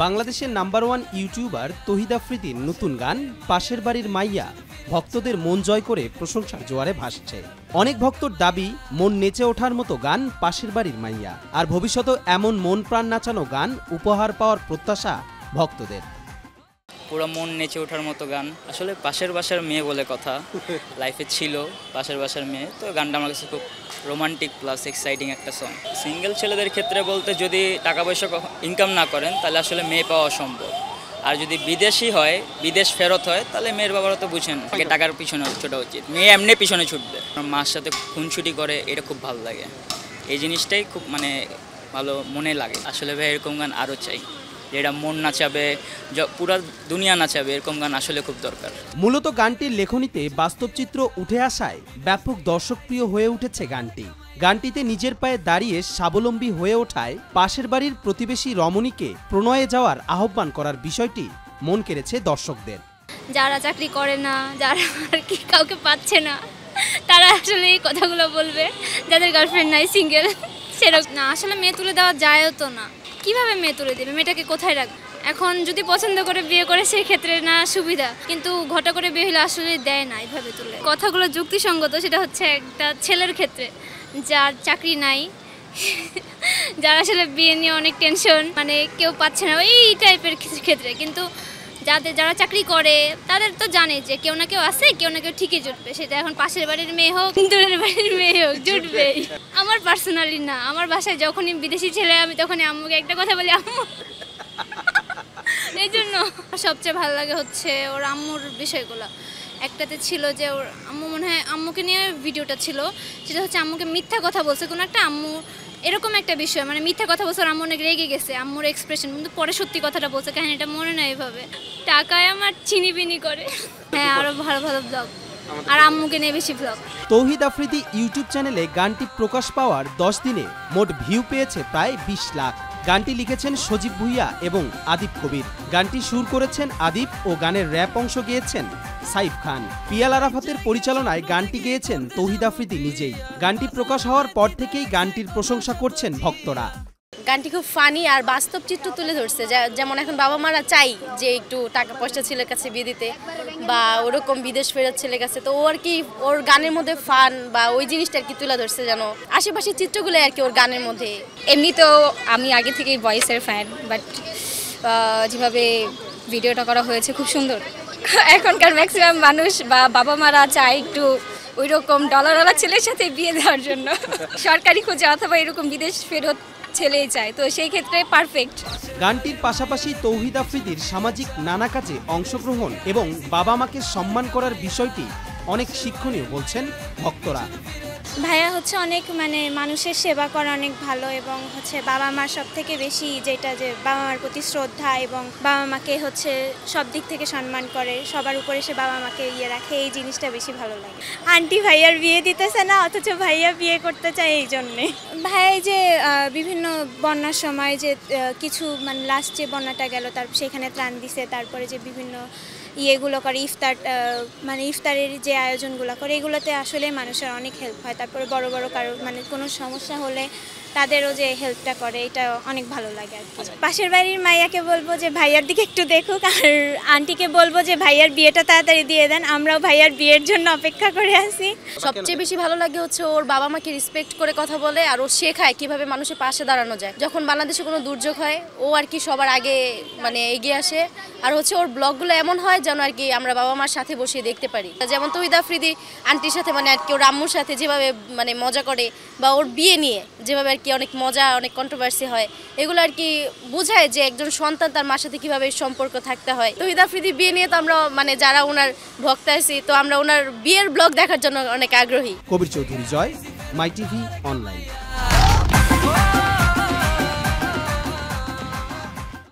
বাংলাদেশের number 1 YouTuber তৌহিদ আফ্রিদির নতুন গান পাশের বাড়ির মাইয়া ভক্তদের মন জয় করে প্রশংসার জোয়ারে ভাসছে। অনেক ভক্তর দাবি মন নেচে ওঠার মতো গান পাশের বাড়ির মাইয়া, আর ভবিষ্যতে এমন মন প্রাণ নাচানো গান উপহার পাওয়ার প্রত্যাশা ভক্তদের। পুরো মন নেচে ওঠার মতো গান, আসলে পাশের বাসার মেয়ে বলে কথা, লাইফে ছিল পাশের বাসার মেয়ে, তো গানটা আমার কাছে খুব রোমান্টিক প্লাস এক্সাইটিং একটা সং। সিঙ্গেল ছেলেদের ক্ষেত্রে বলতে যদি টাকা পয়সা ইনকাম না করেন তাহলে আসলে মেয়ে পাওয়া অসম্ভব, আর যদি বিদেশি হয়, বিদেশ ফেরত হয়, তাহলে মেয়ের বাবারা তো বুঝেন আগে টাকার পিছনে ছোটা উচিত, মেয়ে এমনি পিছনে ছুটবে। মার সাথে খুনছুটি করে, এটা খুব ভালো লাগে, এই জিনিসটাই খুব ভালো মনে লাগে। আসলে ভাই এরকম গান আরও চাই, যেটা মন নাচাবে, পুরা দুনিয়া নাচাবে, এরকম গান আসলে খুব দরকার। মূলত গানটির লেখনীতে বাস্তব চিত্র উঠে আসায় ব্যাপক দর্শকপ্রিয় হয়ে উঠেছে গানটি। গানটিতে নিজের পায়ে দাঁড়িয়ে স্বাবলম্বী হয়ে ওঠায় পাশের বাড়ির প্রতিবেশী রমণীকে প্রণয়ে যাওয়ার আহ্বান করার বিষয়টি মন কেড়েছে দর্শকদের। যারা চাকরি করে না, যারা আর কি কাউকে পাচ্ছে না, তারা আসলে এই কথাগুলো বলবে, যাদের গার্লফ্রেন্ড নাই, সিঙ্গেল, সেরকম না। আসলে মেয়ে তুলে দেওয়া যায়ও তো না, কিভাবে মেয়ে তুলে দেবে, মেয়েটাকে কোথায় রাখবে? এখন যদি পছন্দ করে বিয়ে করে সেই ক্ষেত্রে না সুবিধা, কিন্তু ঘটা করে বিয়ে হলে আসলে দেয় না এইভাবে তুলে। কথাগুলো যুক্তিসঙ্গত, সেটা হচ্ছে একটা ছেলের ক্ষেত্রে যার চাকরি নাই, যারা আসলে বিয়ে নিয়ে অনেক টেনশন, কেউ পাচ্ছে না এই টাইপের ক্ষেত্রে। কিন্তু যারা চাকরি করে তাদের তো জানে যে কেউ না কেউ আছে, কেউ না কেউ ঠিকই জুটবে, সেটা এখন পাশের বাড়ির মেয়ে হোক, দূরের বাড়ির মেয়ে হোক, জুটবেই। আমার পার্সোনালি না, আমার বাসায় যখনই বিদেশি ছেলে আমি তখনই আম্মুকে একটা কথা বলি, আম্মু। এই জন্য সবচেয়ে ভালো লাগে হচ্ছে ওর আম্মুর বিষয়গুলো। একটাতে ছিল যে ওর আম্মু, মনে হয় আম্মুকে নিয়ে ভিডিওটা ছিল, সেটা হচ্ছে আম্মুকে মিথ্যা কথা বলছে কোনো একটা, আম্মু এরকম একটা বিষয়, মিথ্যা কথা বলছে, আম্মু অনেক রেগে গেছে, আম্মুর এক্সপ্রেশন, কিন্তু পরে সত্যি কথাটা বলছে, কাহিনীটা মনে নেই এইভাবে। টাকায় আমার চিনিবিনি করে। হ্যাঁ, আরও ভালো ভালো ব্লগ, আর আম্মুকে নিয়ে বেশি ব্লগ। তৌহিদ আফ্রিদি ইউটিউব চ্যানেলে গানটি প্রকাশ পাওয়ার 10 দিনে মোট ভিউ পেয়েছে প্রায় 20 লাখ। গানটি লিখেছেন সজীব ভুইয়া এবং আদিব কবির। গানটি সুর করেছেন আদিব ও গানের র্যাপ অংশ গেয়েছেন সাইফ খান। পিয়াল আরাফাতের পরিচালনায় গানটি গেয়েছেন তৌহিদ আফ্রিদি নিজেই। গানটি প্রকাশ হওয়ার পর থেকেই গানটির প্রশংসা করছেন ভক্তরা। গানটি খুব ফানি আর বাস্তব চিত্র তুলে ধরছে, যেমন এখন বাবা মারা চাই যে একটু টাকা পয়সা ছেলের কাছে বিয়ে দিতে, বা ওরকম বিদেশ ফেরত ছেলের কাছে, তো ও আর কি ওর গানের মধ্যে ফান বা ওই জিনিসটা আর কি তুলে ধরছে, যেন আশেপাশের চিত্রগুলো আর কি ওর গানের মধ্যে। এমনিতেও আমি আগে থেকেই ভয়েসের ফ্যান, বাট যেভাবে ভিডিওটা করা হয়েছে খুব সুন্দর। এখনকার ম্যাক্সিমাম মানুষ বা বাবা মারা চায় একটু ওই রকম ডলারওয়ালা ছেলের সাথে বিয়ে দেওয়ার জন্য, সরকারি খোঁজে অথবা এরকম বিদেশ ফেরত ছেলেই চায়, তো সেই ক্ষেত্রে পারফেক্ট। গানটির পাশাপাশি তৌহিদ আফ্রিদির সামাজিক নানা কাজে অংশগ্রহণ এবং বাবা মাকে সম্মান করার বিষয়টি অনেক শিক্ষণীয় বলছেন ভক্তরা। ভাইয়া হচ্ছে অনেক মানুষের সেবা করা অনেক ভালো, এবং হচ্ছে বাবা মার সব থেকে বেশি যেটা, যে বাবা মার প্রতি শ্রদ্ধা, এবং বাবা মাকে হচ্ছে সব দিক থেকে সম্মান করে, সবার উপরে সে বাবা মাকে রাখে, এই জিনিসটা বেশি ভালো লাগে। আন্টি ভাইয়ার বিয়ে দিতেছে না, অথচ ভাইয়া বিয়ে করতে চায়, এই জন্যে। ভাই যে বিভিন্ন বন্যার সময় যে কিছু লাস্ট যে বন্যাটা গেল, তার সেখানে ত্রাণ দিছে, তারপরে যে বিভিন্ন ইয়েগুলো করে, ইফতারের যে আয়োজনগুলো করে, এগুলোতে আসলে মানুষের অনেক হেল্প হয়। তারপরে বড় বড় কারো কোনো সমস্যা হলে তাদেরও যে হেল্পটা করে, এটা অনেক ভালো লাগে আর কি। পাশের বাড়ির মাইয়াকে বলবো যে ভাইয়ার দিকে একটু দেখুক, আর আন্টিকে বলবো যে ভাইয়ার বিয়েটা তাড়াতাড়ি দিয়ে দেন, আমরাও ভাইয়ার বিয়ের জন্য অপেক্ষা করে আছি। সবচেয়ে বেশি ভালো লাগে হচ্ছে ওর বাবা মাকে রেসপেক্ট করে কথা বলে, আর ও শেখায় কিভাবে মানুষের পাশে দাঁড়ানো যায়। যখন বাংলাদেশে কোনো দুর্যোগ হয়, ও আর কি সবার আগে এগিয়ে আসে, আর হচ্ছে ওর ব্লগগুলো এমন হয় যেন আর কি আমরা বাবা মার সাথে বসে দেখতে পারি। যেমন তৌহিদ আফ্রিদি আন্টির সাথে আর কি ওর আম্মুর সাথে যেভাবে মজা করে, বা ওর বিয়ে নিয়ে যেভাবে আর কি অনেক মজা, অনেক কন্ট্রোভার্সি হয়, এগুলো আর কি বোঝায় যে একজন সন্তান তার মার সাথে কিভাবে সম্পর্ক থাকতে হয়। তৌহিদ আফ্রিদি বিয়ে নিয়ে তো আমরা যারা ওনার ভক্ত আছি, তো আমরা ওনার বিয়ের ব্লগ দেখার জন্য অনেক আগ্রহী। কবির চৌধুরী জয়, মাই টিভি অনলাইন।